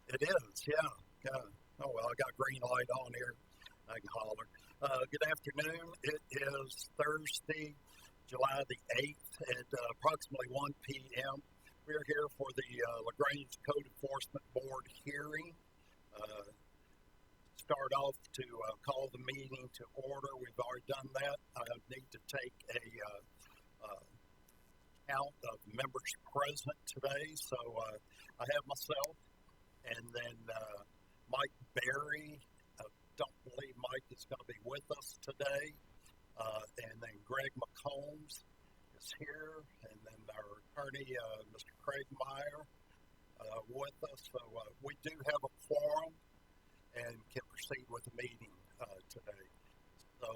It is, yeah. Yeah. Oh, well, I got green light on here. I can holler. Good afternoon. It is Thursday, July the 8th at approximately 1 p.m. We're here for the Grange Code Enforcement Board hearing. Start off to call the meeting to order. We've already done that. I need to take a count of members present today. So I have myself, and then Mike Berry. I don't believe Mike is going to be with us today. And then Greg McCombs is here, and then our attorney, Mr. Craig Meyer, with us. So we do have a quorum and can proceed with the meeting today. So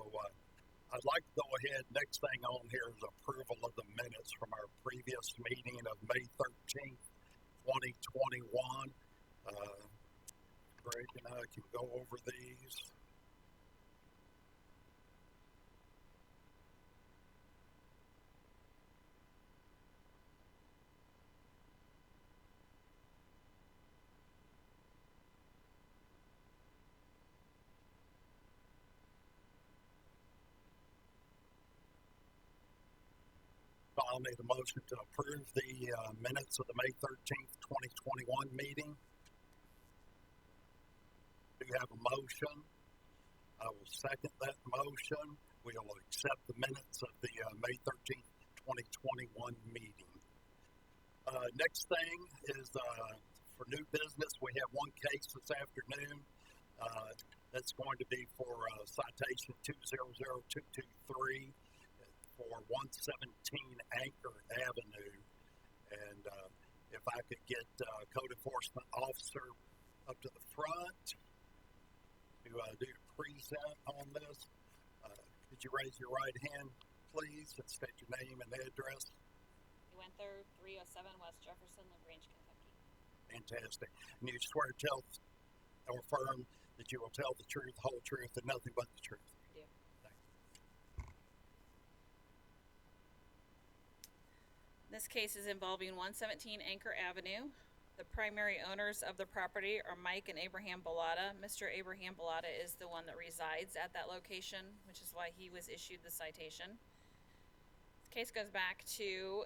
I'd like to go ahead. Next thing on here is approval of the minutes from our previous meeting of May 13th, 2021. Greg and I can go over these. I'll need a motion to approve the minutes of the May 13th, 2021 meeting. Do you have a motion? I will second that motion. We will accept the minutes of the May 13th, 2021 meeting. Next thing is for new business. We have one case this afternoon. That's going to be for citation 200223 for 117 Anchor Avenue. And if I could get code enforcement officer up to the front to do a present on this. Could you raise your right hand, please, and state your name and address? Wenther, 307 West Jefferson, Grange, Kentucky. Fantastic. And you swear to tell or affirm that you will tell the truth, the whole truth, and nothing but the truth? I do. Thanks. This case is involving 117 Anchor Avenue. The primary owners of the property are Mike and Abraham Bellata. Mr. Abraham Bellata is the one that resides at that location, which is why he was issued the citation. This case goes back to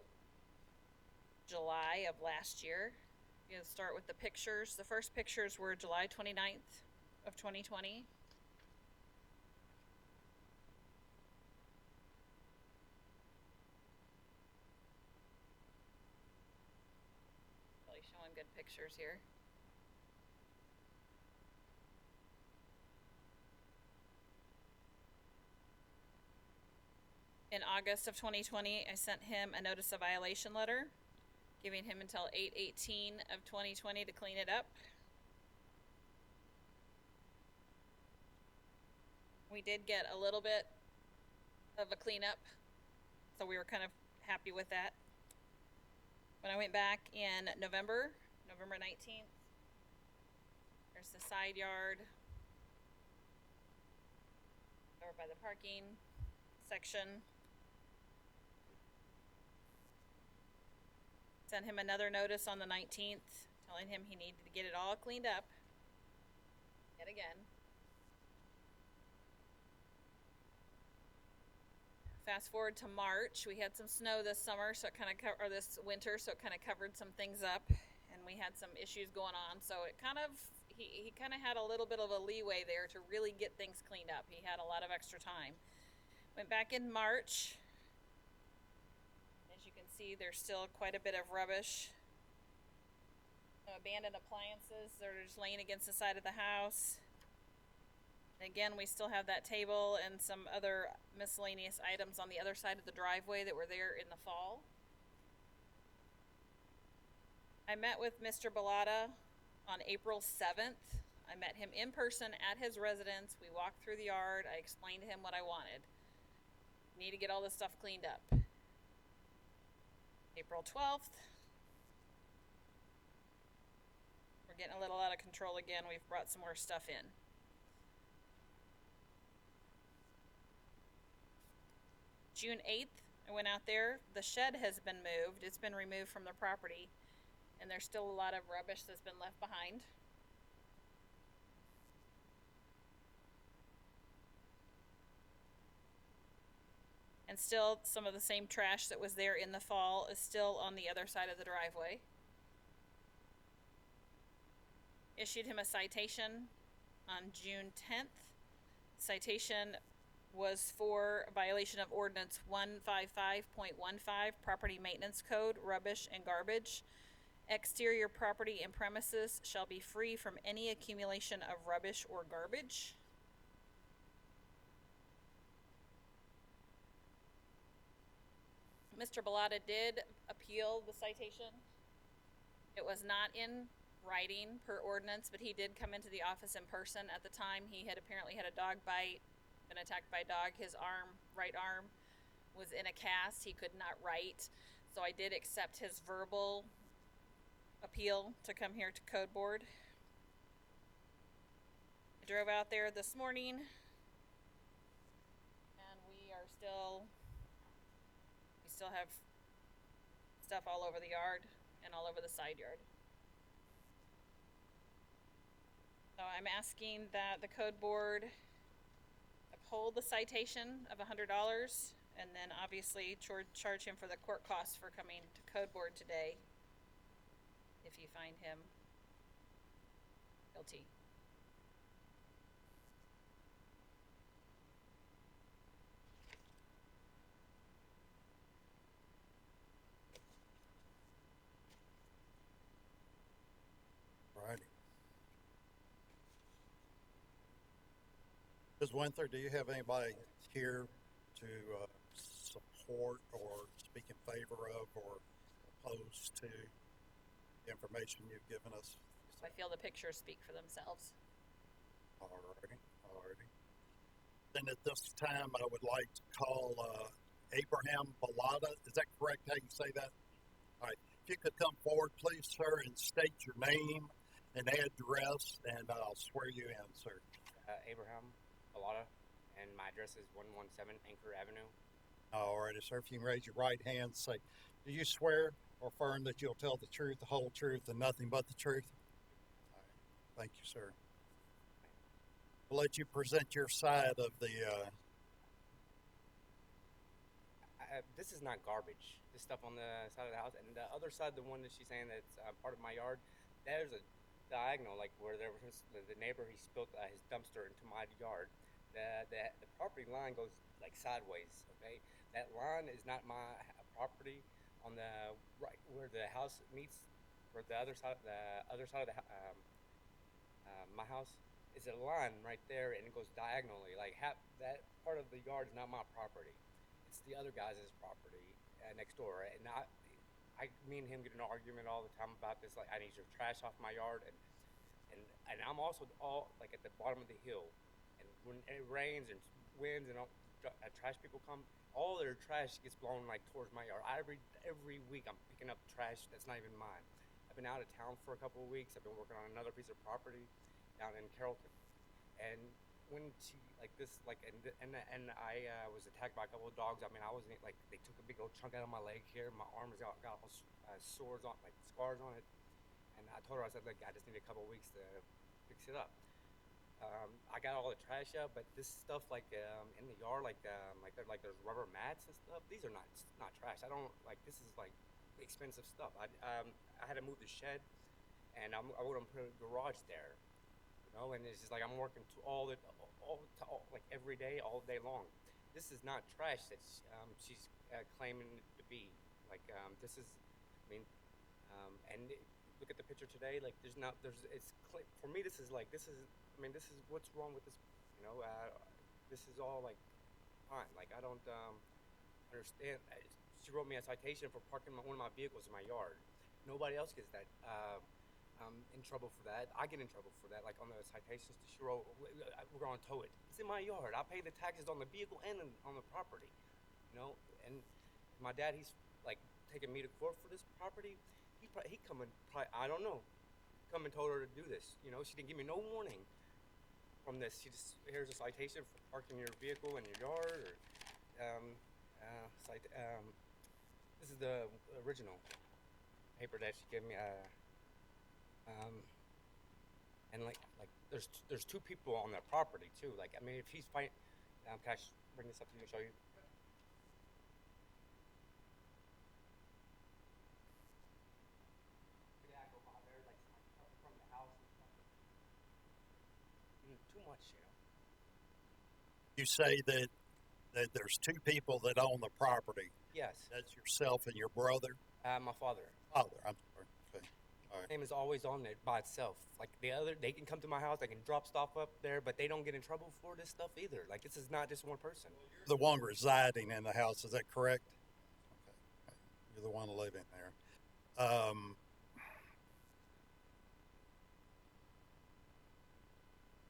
July of last year. We'll start with the pictures. The first pictures were July 29th of 2020. Really showing good pictures here. In August of 2020, I sent him a notice of violation letter, giving him until 8/18 of 2020 to clean it up. We did get a little bit of a cleanup, so we were kind of happy with that. When I went back in November 19th, there's the side yard over by the parking section. Sent him another notice on the 19th, telling him he needed to get it all cleaned up yet again. Fast forward to March, we had some snow this summer, so it kind of or this winter, so it kind of covered some things up, and we had some issues going on. So it kind of he kind of had a little bit of a leeway there to really get things cleaned up. He had a lot of extra time. Went back in March. As you can see, there's still quite a bit of rubbish. Abandoned appliances that are just laying against the side of the house. Again, we still have that table and some other miscellaneous items on the other side of the driveway that were there in the fall. I met with Mr. Bellata on April 7th. I met him in person at his residence. We walked through the yard. I explained to him what I wanted. Need to get all this stuff cleaned up. April 12th. We're getting a little out of control again. We've brought some more stuff in. June 8th, I went out there. The shed has been moved. It's been removed from the property, and there's still a lot of rubbish that's been left behind. And still, some of the same trash that was there in the fall is still on the other side of the driveway. Issued him a citation on June 10th. Citation was for violation of ordinance 155.15, property maintenance code, rubbish and garbage. Exterior property and premises shall be free from any accumulation of rubbish or garbage. Mr. Bellata did appeal the citation. It was not in writing per ordinance, but he did come into the office in person. At the time, he had apparently had a dog bite, been attacked by a dog. His right arm, was in a cast. He could not write. So I did accept his verbal appeal to come here to code board. I drove out there this morning, and we still have stuff all over the yard and all over the side yard. So I'm asking that the code board uphold the citation of $100, and then obviously charge him for the court costs for coming to code board today, if you find him guilty. Righty. Ms. Winther, do you have anybody here to support or speak in favor of or opposed to the information you've given us? I feel the pictures speak for themselves. Alrighty. Then at this time, I would like to call Abraham Bellata. Is that correct how you say that? All right. If you could come forward, please, sir, and state your name and address, and I'll swear you in, sir. Abraham Bellata, and my address is 117 Anchor Avenue. All righty, sir. If you can raise your right hand and say, do you swear or affirm that you'll tell the truth, the whole truth, and nothing but the truth? All right. Thank you, sir. We'll let you present your side of the... This is not garbage. This stuff on the side of the house, and the other side, the one that she's saying that's part of my yard, there's a diagonal, like where there was the neighbor, he spilled his dumpster into my yard. The property line goes like sideways. Okay, that line is not my property. On the right where the house meets, where the other side of the my house is a line right there, and it goes diagonally. Like that part of the yard is not my property. It's the other guy's property next door. And me and him get in an argument all the time about this. Like, I need your trash off my yard, and I'm also all like at the bottom of the hill. And when it rains and winds and all, trash people come, all their trash gets blown like towards my yard. Every week I'm picking up trash that's not even mine. I've been out of town for a couple of weeks. I've been working on another piece of property down in Carrollton, and when she like this, like and I was attacked by a couple of dogs. I mean, I wasn't like, they took a big old chunk out of my leg here. My arm has got all sores on, like scars on it. And I told her, I said, look, I just need a couple of weeks to fix it up. I got all the trash out, but this stuff like in the yard, like there's rubber mats and stuff. These are not trash. I don't like, this is like expensive stuff. I had to move the shed, and I would have put a garage there. And it's just like I'm working like every day, all day long. This is not trash that she's claiming it to be. Like this is, I mean, and look at the picture today. Like for me. This is what's wrong with this. This is all like fine. Like I don't understand. She wrote me a citation for parking one of my vehicles in my yard. Nobody else gets that. In trouble for that. I get in trouble for that. Like on the citations to Shiro, we're going to tow it. It's in my yard. I pay the taxes on the vehicle and on the property. And my dad, he's like taking me to court for this property. He come and probably, I don't know, come and told her to do this. She didn't give me no warning from this. She just, here's a citation for parking your vehicle in your yard. This is the original paper that she gave me. And like there's two people on that property too. Like, I mean, if he's fighting, can I bring this up to you and show you? much, you know. You say that there's two people that own the property. Yes. That's yourself and your brother? My father. Father, I'm sorry. Okay. All right. Name is always on it by itself. Like they can come to my house, they can drop stuff up there, but they don't get in trouble for this stuff either. Like this is not just one person. You're the one residing in the house, is that correct? Okay. You're the one living there.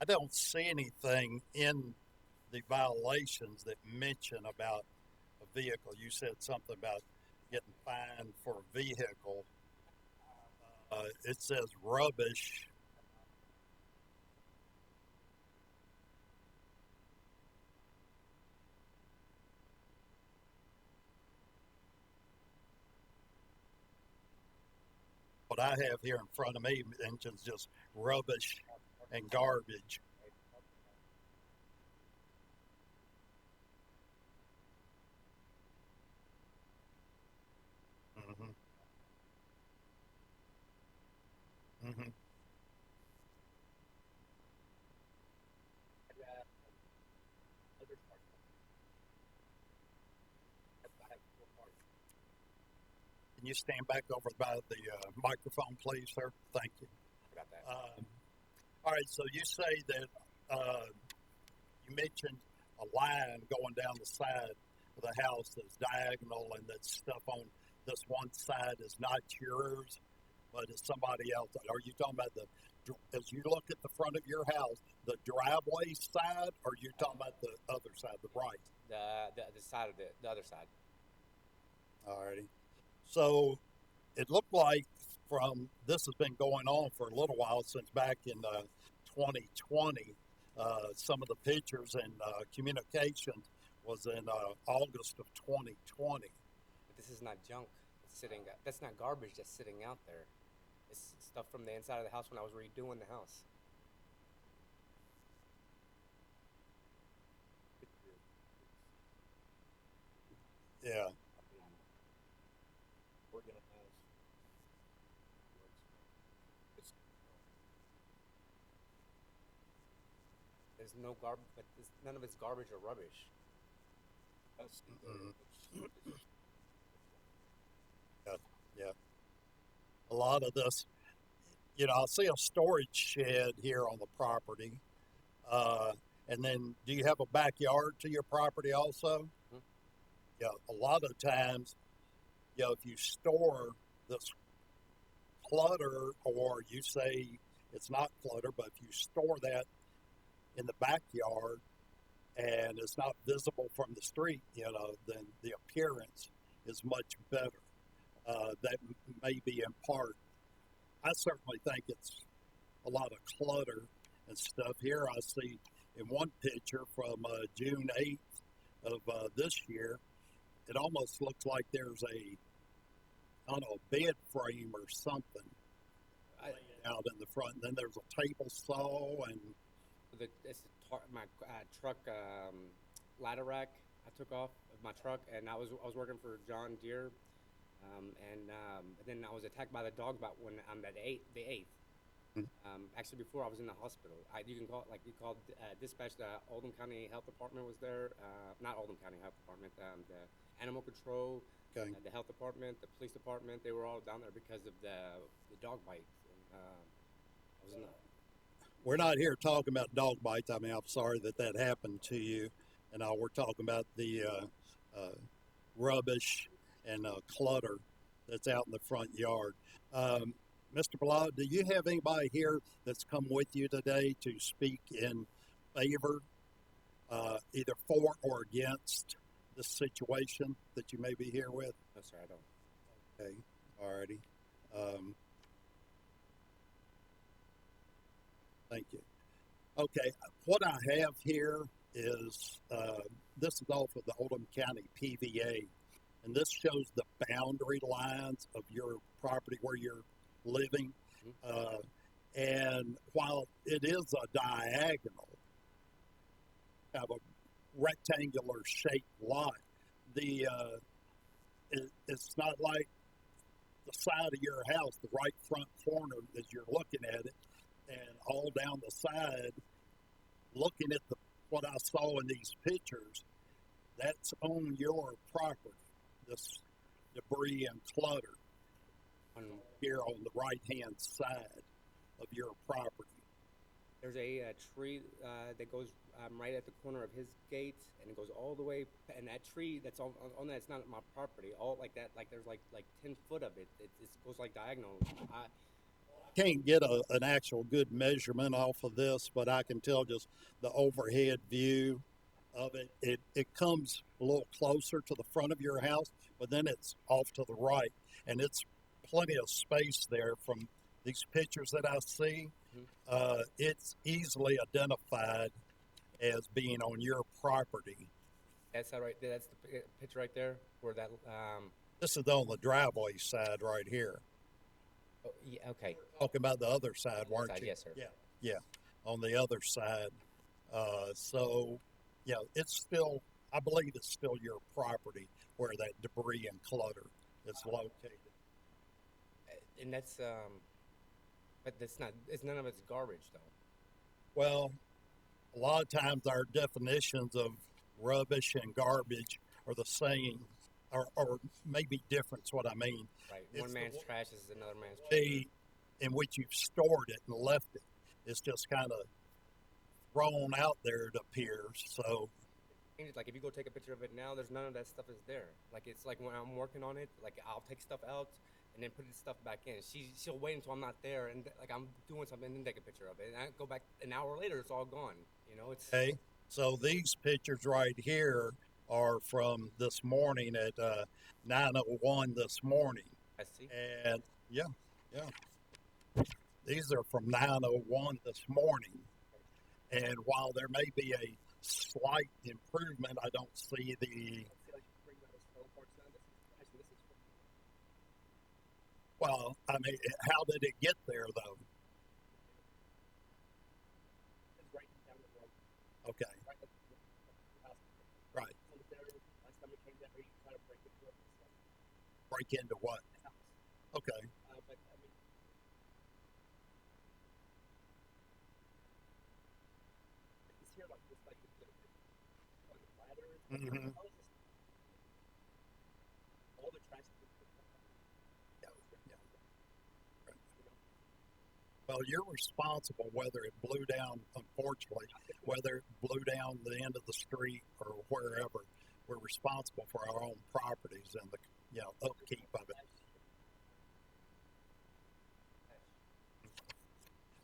I don't see anything in the violations that mention about a vehicle. You said something about getting fined for a vehicle. It says rubbish. What I have here in front of me mentions just rubbish and garbage. Mm-hmm. Mm-hmm. Can you stand back over by the microphone, please, sir? Thank you. About that. All right, so you say that you mentioned a line going down the side of the house that's diagonal and that stuff on this one side is not yours, but it's somebody else. Are you talking about as you look at the front of your house, the driveway side, or are you talking about the other side, the right? The side of the other side. All righty. So it looked like this has been going on for a little while, since back in 2020. Some of the pictures and communications was in August of 2020. But this is not junk. It's sitting. That's not garbage that's sitting out there. It's stuff from the inside of the house when I was redoing the house. Yeah. We're gonna have There's no garbage, but none of it's garbage or rubbish. Yeah. A lot of this, I see a storage shed here on the property. And then do you have a backyard to your property also? Mm-hmm. Yeah, a lot of times, if you store this clutter, or you say it's not clutter, but if you store that in the backyard and it's not visible from the street, then the appearance is much better. That may be in part. I certainly think it's a lot of clutter and stuff. Here I see in one picture from June 8th of this year, it almost looks like there's a bed frame or something out in the front. And then there's a table saw and my truck ladder rack I took off of my truck, and I was working for John Deere, and then I was attacked by the dog bite on the 8th. Actually, before I was in the hospital, you called dispatch. The Oldham County Health Department was there. Not Oldham County Health Department. The Animal Control, okay. The Health Department, the Police Department. They were all down there because of the dog bite. And, I was in the We're not here talking about dog bites. I mean, I'm sorry that happened to you. And we're talking about the rubbish and clutter that's out in the front yard. Mr. Blau, do you have anybody here that's come with you today to speak in favor, either for or against this situation that you may be here with? No, sir, I don't. Okay, all righty. Thank you. Okay, what I have here is, this is off of the Oldham County PVA, and this shows the boundary lines of your property where you're living. Mm-hmm. And while it is a diagonal, have a rectangular shaped lot, it's not like the side of your house, the right front corner as you're looking at it, and all down the side looking at what I saw in these pictures, that's on your property, this debris and clutter here on the right-hand side of your property. There's a tree that goes right at the corner of his gate, and it goes all the way. And that tree that's on that, it's not my property. All like that, like there's like 10 foot of it. It goes like diagonal. I Can't get an actual good measurement off of this, but I can tell just the overhead view of it. It comes a little closer to the front of your house, but then it's off to the right, and it's plenty of space there from these pictures that I see. It's easily identified as being on your property. That's that right. That's the picture right there where that. This is on the driveway side right here. Oh, yeah. Okay. Talking about the other side, weren't you? Yes, sir. Yeah, on the other side. So, yeah, it's still, I believe it's still your property where that debris and clutter is located. And that's but that's not. It's none of it's garbage though. Well, a lot of times our definitions of rubbish and garbage are the same, or maybe different. Is what I mean. Right. It's One man's trash is another man's trash. The in which you've stored it and left it. It's just kind of thrown out there, it appears. So, Like if you go take a picture of it now, there's none of that stuff is there. Like it's like when I'm working on it, like I'll take stuff out and then put the stuff back in. She'll wait until I'm not there and like I'm doing something and then take a picture of it. And I go back an hour later, it's all gone. You know, it's okay. So these pictures right here are from this morning at 9:01 this morning. I see. And yeah. These are from 9:01 this morning. And while there may be a slight improvement, I don't see the. Well, I mean, how did it get there, though? Okay. Right. Break into what? Okay. Mm-hmm. Well, you're responsible whether it blew down, unfortunately, whether it blew down the end of the street or wherever. We're responsible for our own properties and the upkeep of it.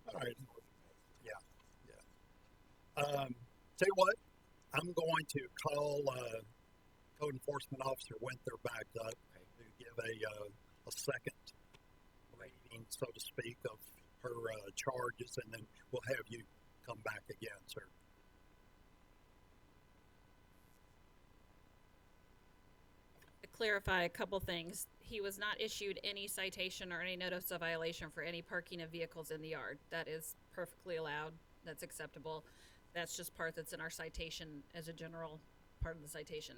All right. Yeah. Tell you what, I'm going to call Code Enforcement Officer Winther back up to give a second reading, so to speak, of her charges, and then we'll have you come back again, sir. To clarify a couple things, he was not issued any citation or any notice of violation for any parking of vehicles in the yard. That is perfectly allowed. That's acceptable. That's just part that's in our citation as a general part of the citation.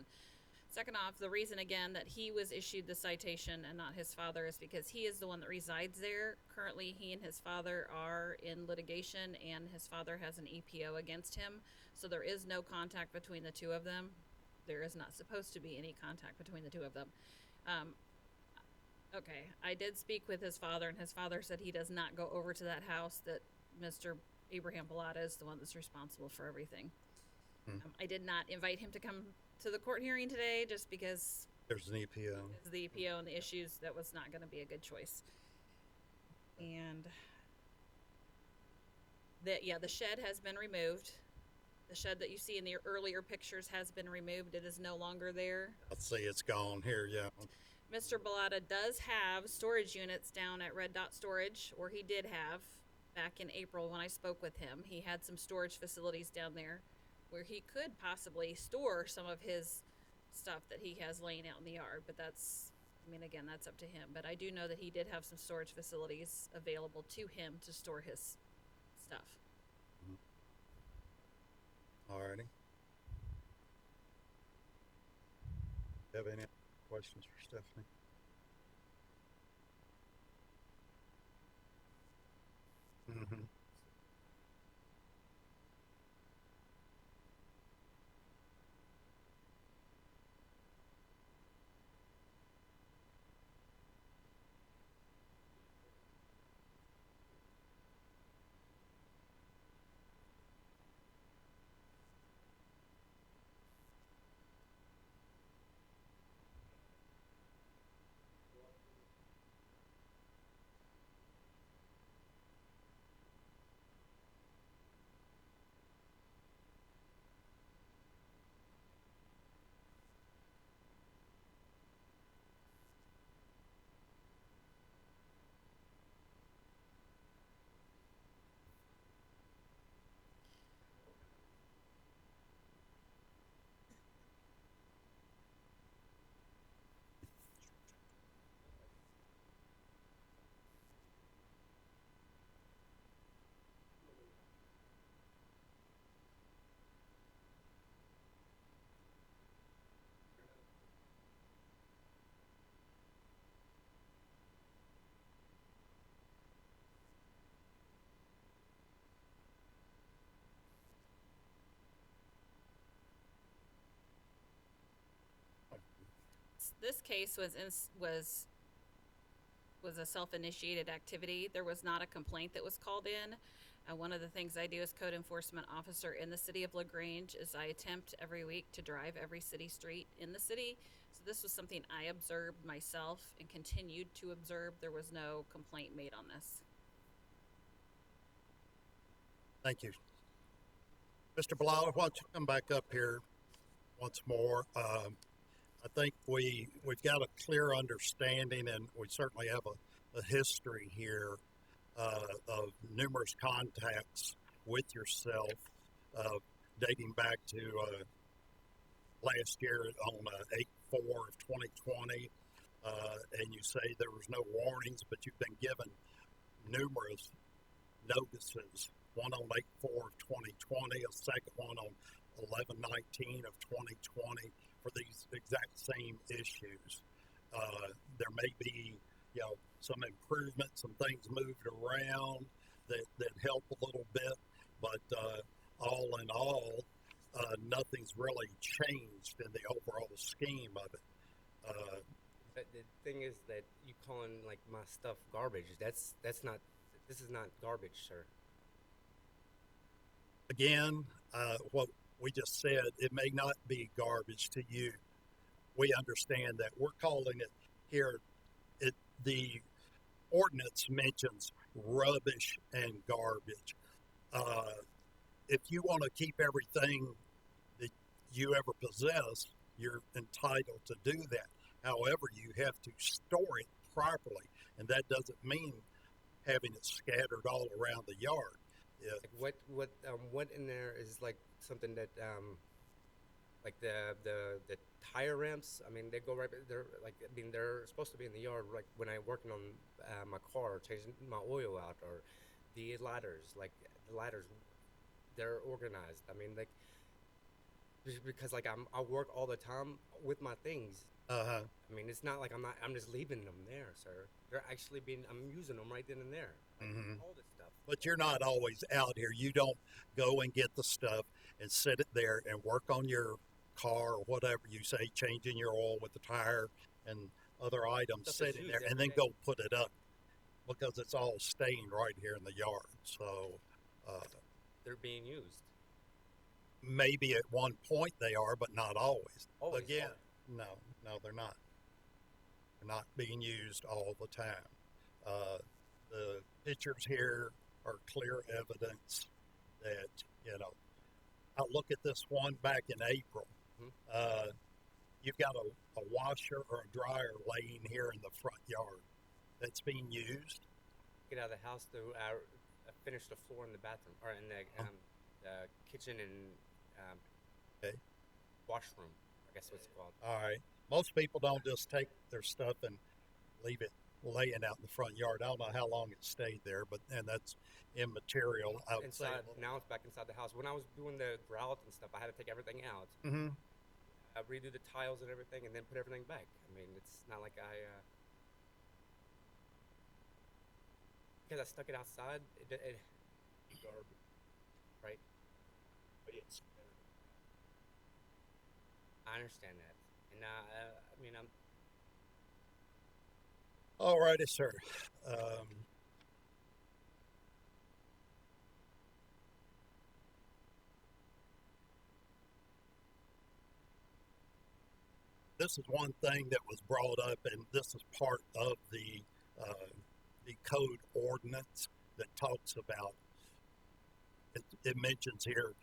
Second off, the reason, again, that he was issued the citation and not his father is because he is the one that resides there. Currently, he and his father are in litigation, and his father has an EPO against him. So there is no contact between the two of them. There is not supposed to be any contact between the two of them. Okay, I did speak with his father, and his father said he does not go over to that house, that Mr. Abraham Bellata is the one that's responsible for everything. I did not invite him to come to the court hearing today just because there's an EPO. The EPO and the issues, that was not going to be a good choice. And the shed has been removed. The shed that you see in the earlier pictures has been removed. It is no longer there. Let's see, it's gone here, yeah. Mr. Bellata does have storage units down at Red Dot Storage, or he did have back in April when I spoke with him. He had some storage facilities down there where he could possibly store some of his stuff that he has laying out in the yard, but that's up to him. But I do know that he did have some storage facilities available to him to store his stuff. Alrighty. Do you have any questions for Stephanie? This case was a self-initiated activity. There was not a complaint that was called in. One of the things I do as code enforcement officer in the city of LaGrange is I attempt every week to drive every city street in the city. So this was something I observed myself and continued to observe. There was no complaint made on this. Thank you. Mr. Blau, why don't you come back up here once more? I think we've got a clear understanding, and we certainly have a history here of numerous contacts with yourself, dating back to last year on 8/4 of 2020, and you say there was no warnings, but you've been given numerous notices, one on 8/4 of 2020, a second one on 11/19 of 2020 for these exact same issues. There may be, some improvements, some things moved around that help a little bit, but all in all, nothing's really changed in the overall scheme of it. But the thing is that you calling like my stuff garbage. That's not. This is not garbage, sir. Again, what we just said, it may not be garbage to you. We understand that. We're calling it here, the ordinance mentions rubbish and garbage. If you want to keep everything that you ever possess, you're entitled to do that. However, you have to store it properly, and that doesn't mean having it scattered all around the yard. Yeah. Like what in there is like something that like the tire ramps? I mean, they go right. They're like, I mean, they're supposed to be in the yard. Like when I'm working on my car, changing my oil out, or the ladders. Like the ladders, they're organized. I mean, like just because like I work all the time with my things. I mean, it's not like I'm just leaving them there, sir. They're actually I'm using them right then and there. Like, all this stuff. But you're not always out here. You don't go and get the stuff and sit it there and work on your car or whatever you say, changing your oil with the tire and other items, sitting there, and then go put it up because it's all staying right here in the yard. So they're being used. Maybe at one point they are, but not always. Again, always. No, they're not. They're not being used all the time. The pictures here are clear evidence that, I look at this one back in April. You've got a washer or a dryer laying here in the front yard that's being used. Get out of the house to finish the floor in the bathroom, or in the kitchen and washroom, I guess what's called. All right. Most people don't just take their stuff and leave it laying out in the front yard. I don't know how long it stayed there, and that's immaterial. I would say now it's back inside the house. When I was doing the grout and stuff, I had to take everything out, redo the tiles and everything, and then put everything back. I mean, it's not like because I stuck it outside. It garbage, right? But it's. I understand that, and I mean, I'm. All righty, sir. This is one thing that was brought up, and this is part of the code ordinance that talks about. It mentions here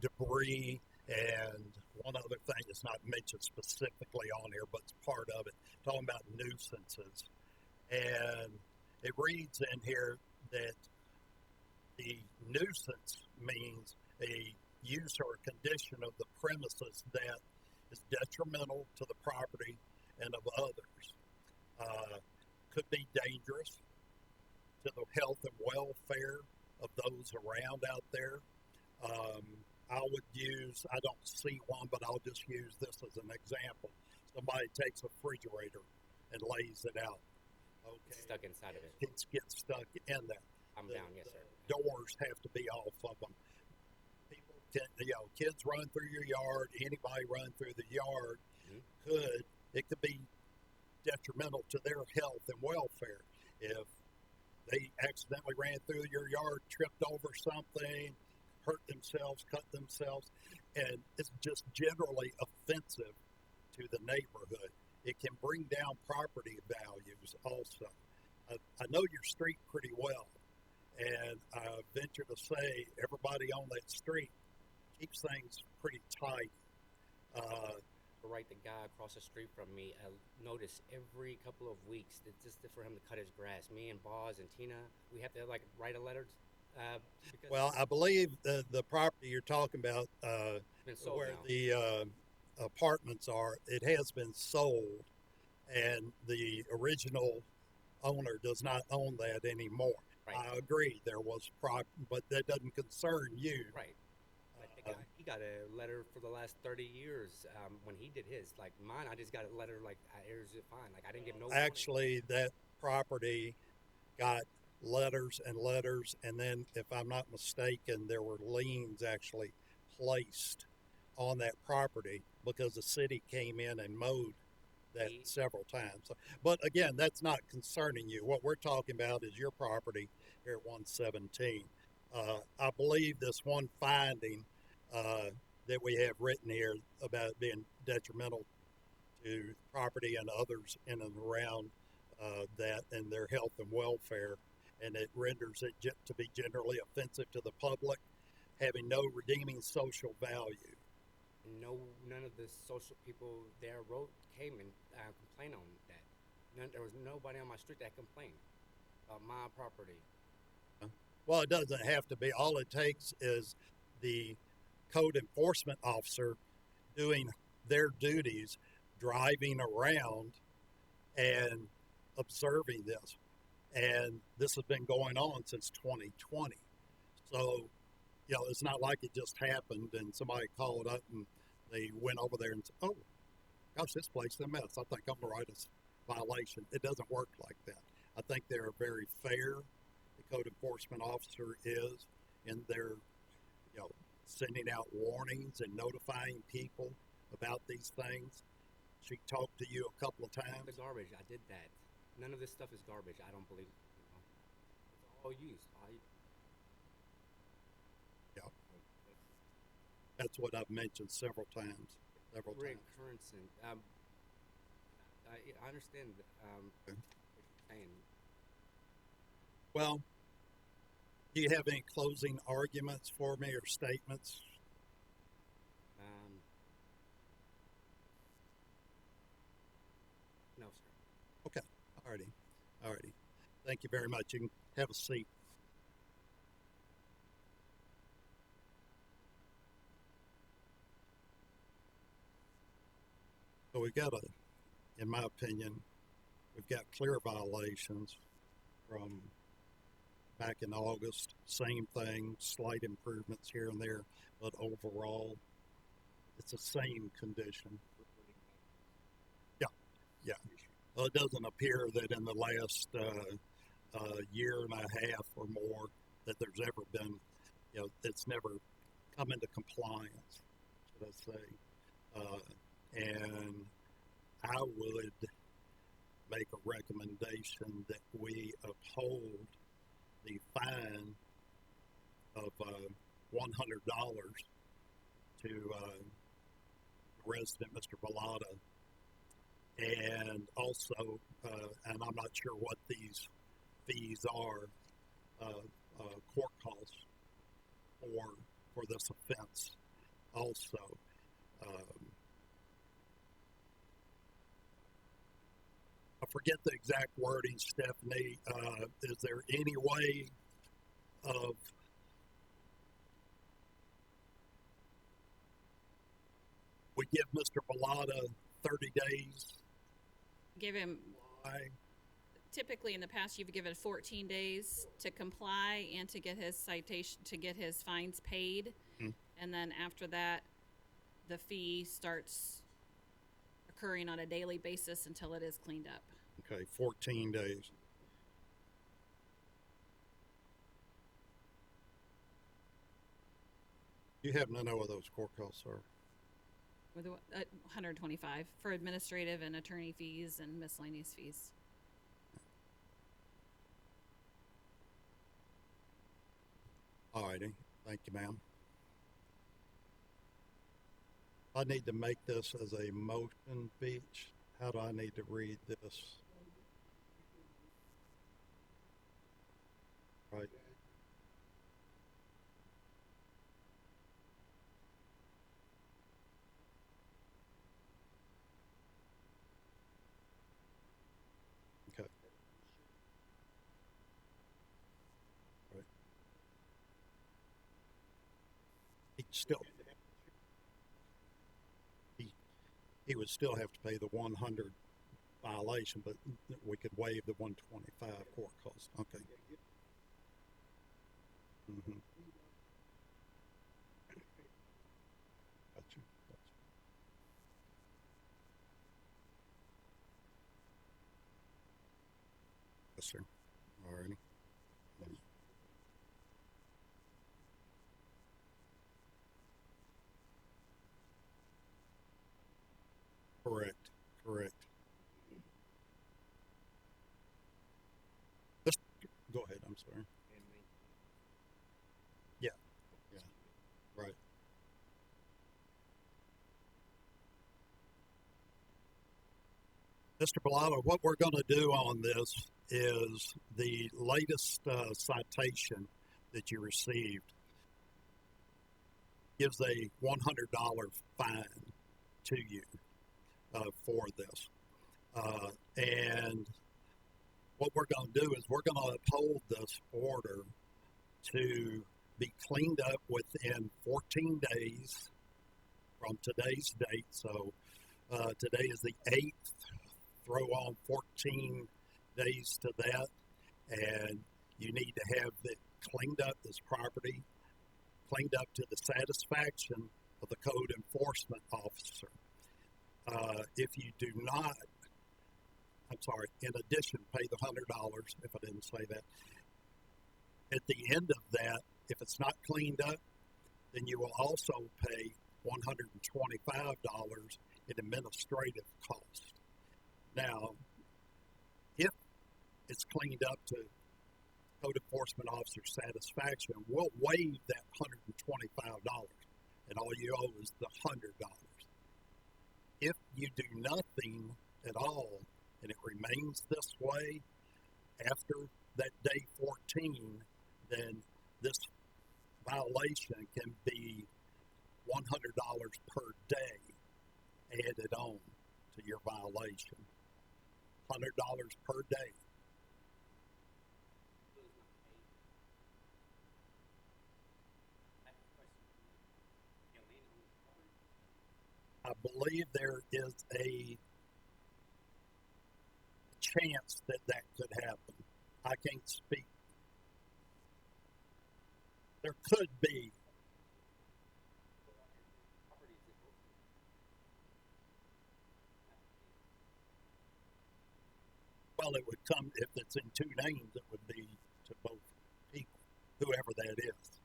debris, and one other thing that's not mentioned specifically on here, but it's part of it, talking about nuisances. And it reads in here that the nuisance means a use or a condition of the premises that is detrimental to the property and of others. Could be dangerous to the health and welfare of those around out there. I don't see one, but I'll just use this as an example. Somebody takes a refrigerator and lays it out. Okay. It's stuck inside of it. It gets stuck in there. I'm down, yes, sir. Doors have to be off of them. People kids run through your yard. Anybody run through the yard could it could be detrimental to their health and welfare. If they accidentally ran through your yard, tripped over something, hurt themselves, cut themselves, and it's just generally offensive to the neighborhood. It can bring down property values also. I know your street pretty well, and I venture to say everybody on that street keeps things pretty tight. Right, the guy across the street from me, I notice every couple of weeks that just for him to cut his grass. Me and Boz and Tina, we have to like write a letter. Well, I believe the property you're talking about, Been sold where now. the apartments are, it has been sold, and the original owner does not own that anymore. Right. I agree, there was but that doesn't concern you. Right. But the guy, he got a letter for the last 30 years when he did his. Like mine, I just got a letter like, here's it fine. Like I didn't give no warning. Actually, that property got letters and letters, and then, if I'm not mistaken, there were liens actually placed on that property because the city came in and mowed that several times. But again, that's not concerning you. What we're talking about is your property here at 117. I believe this one finding that we have written here about it being detrimental to property and others in and around that and their health and welfare, and it renders it to be generally offensive to the public, having no redeeming social value. None of the social people there came and complained on that. There was nobody on my street that complained about my property. Well, it doesn't have to be. All it takes is the code enforcement officer doing their duties, driving around and observing this. And this has been going on since 2020. So, it's not like it just happened and somebody called up and they went over there and said, oh, gosh, this place is a mess. I think I'm going to write a violation. It doesn't work like that. I think they're very fair. The code enforcement officer is, and they're, sending out warnings and notifying people about these things. She talked to you a couple of times. The garbage, I did that. None of this stuff is garbage. I don't believe. It's all used. Yeah. That's what I've mentioned several times. Rick Currenson. I understand what you're saying. Well, do you have any closing arguments for me or statements? No, sir. Okay. Alrighty. Thank you very much. You can have a seat. So we've got in my opinion, we've got clear violations from back in August. Same thing, slight improvements here and there, but overall, it's the same condition. Yeah. Well, it doesn't appear that in the last year and a half or more that there's ever been, it's never come into compliance, should I say. And I would make a recommendation that we uphold the fine of $100 to resident Mr. Vallada, and also, and I'm not sure what these fees are, court costs for this offense also. I forget the exact wording, Stephanie. Is there any way of we give Mr. Vallada 30 days? Give him. Why? Typically, in the past, you've given 14 days to comply and to get his citation, to get his fines paid, and then after that, the fee starts occurring on a daily basis until it is cleaned up. Okay, 14 days. You happen to know what those court costs are? With 125 for administrative and attorney fees and miscellaneous fees. All righty. Thank you, ma'am. I need to make this as a motion, Beach. How do I need to read this? Right. Okay. Right. He, he would still have to pay the 100 violation, but we could waive the 125 court cost. Okay. Mm-hmm. Gotcha. Yes, sir. All righty. Correct. Correct. Let's go ahead. I'm sorry. Yeah. Yeah. Right. Mr. Bellotto, what we're going to do on this is the latest citation that you received gives a $100 fine to you for this. And what we're going to do is we're going to uphold this order to be cleaned up within 14 days from today's date. So today is the 8th. Throw on 14 days to that, and you need to have it cleaned up, this property cleaned up to the satisfaction of the code enforcement officer. If you do not, in addition, pay the $100, if I didn't say that. At the end of that, if it's not cleaned up, then you will also pay $125 in administrative cost. Now, if it's cleaned up to code enforcement officer's satisfaction, we'll waive that $125, and all you owe is the $100. If you do nothing at all and it remains this way after that day 14, then this violation can be $100 per day added on to your violation. $100 per day. I believe there is a chance that that could happen. I can't speak. There could be. Well, it would come, if it's in two names, it would be to both people, whoever that is.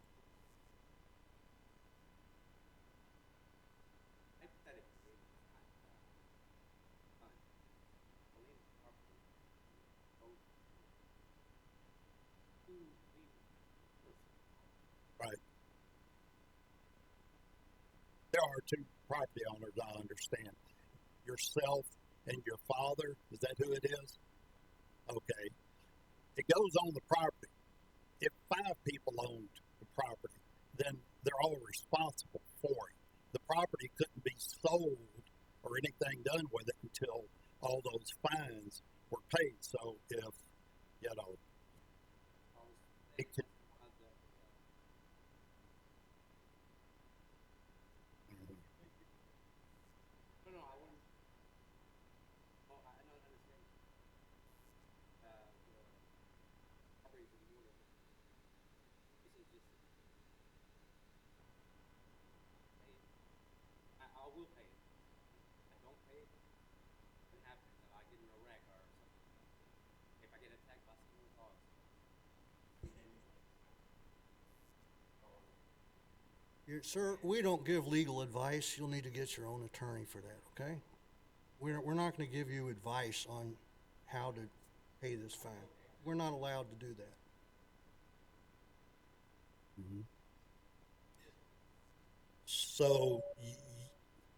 Right. There are two property owners, I understand. Yourself and your father, is that who it is? Okay. It goes on the property. If 5 people owned the property, then they're all responsible for it. The property couldn't be sold or anything done with it until all those fines were paid. So if, it could. No, I wouldn't. Oh, I don't understand. The properties in order. This is just pay it. I will pay it. If I don't pay it, then happens. If I get in a wreck or something. If I get attacked by someone, Sir, we don't give legal advice. You'll need to get your own attorney for that, okay? We're not going to give you advice on how to pay this fine. We're not allowed to do that. So,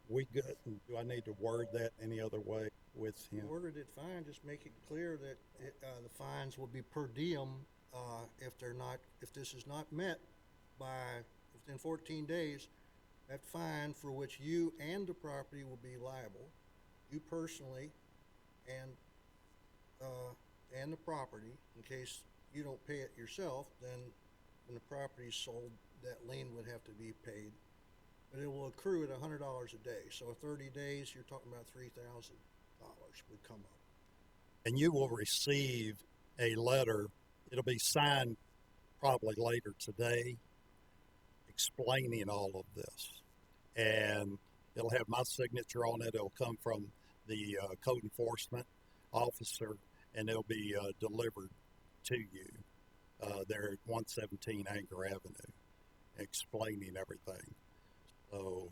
we got, do I need to word that any other way with him? Ordered it fine, just make it clear that the fines will be per diem if this is not met by within 14 days. That fine for which you and the property will be liable, you personally, and the property. In case you don't pay it yourself, then when the property is sold, that lien would have to be paid. But it will accrue at $100 a day. So 30 days, you're talking about $3,000 would come up. And you will receive a letter. It'll be signed probably later today, explaining all of this. And it'll have my signature on it. It'll come from the code enforcement officer, and it'll be delivered to you there at 117 Anger Avenue, explaining everything. So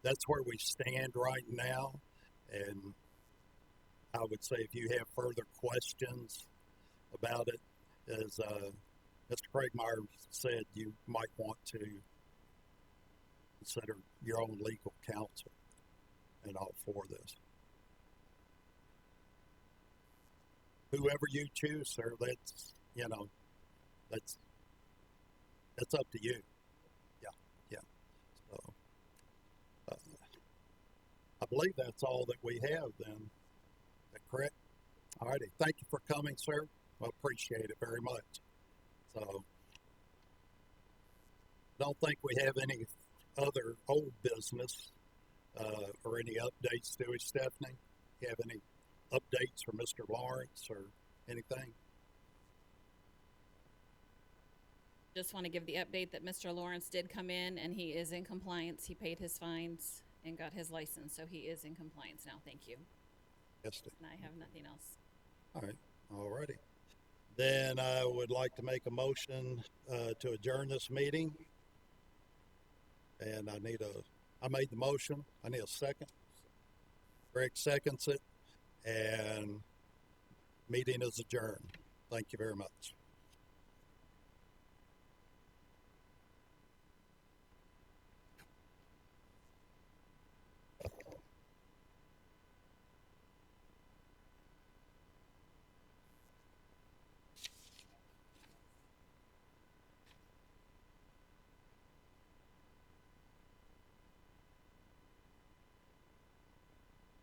that's where we stand right now. And I would say if you have further questions about it, as Mr. Craigmeyer said, you might want to consider your own legal counsel and all for this. Whoever you choose, sir, that's up to you. Yeah. So I believe that's all that we have then. Is that correct? All righty. Thank you for coming, sir. I appreciate it very much. So don't think we have any other old business or any updates, do we, Stephanie? You have any updates for Mr. Lawrence or anything? Just want to give the update that Mr. Lawrence did come in and he is in compliance. He paid his fines and got his license, so he is in compliance now. Thank you. Yes, sir. And I have nothing else. All right. All righty. Then I would like to make a motion to adjourn this meeting. And I made the motion. I need a second. Greg seconds it. And meeting is adjourned. Thank you very much.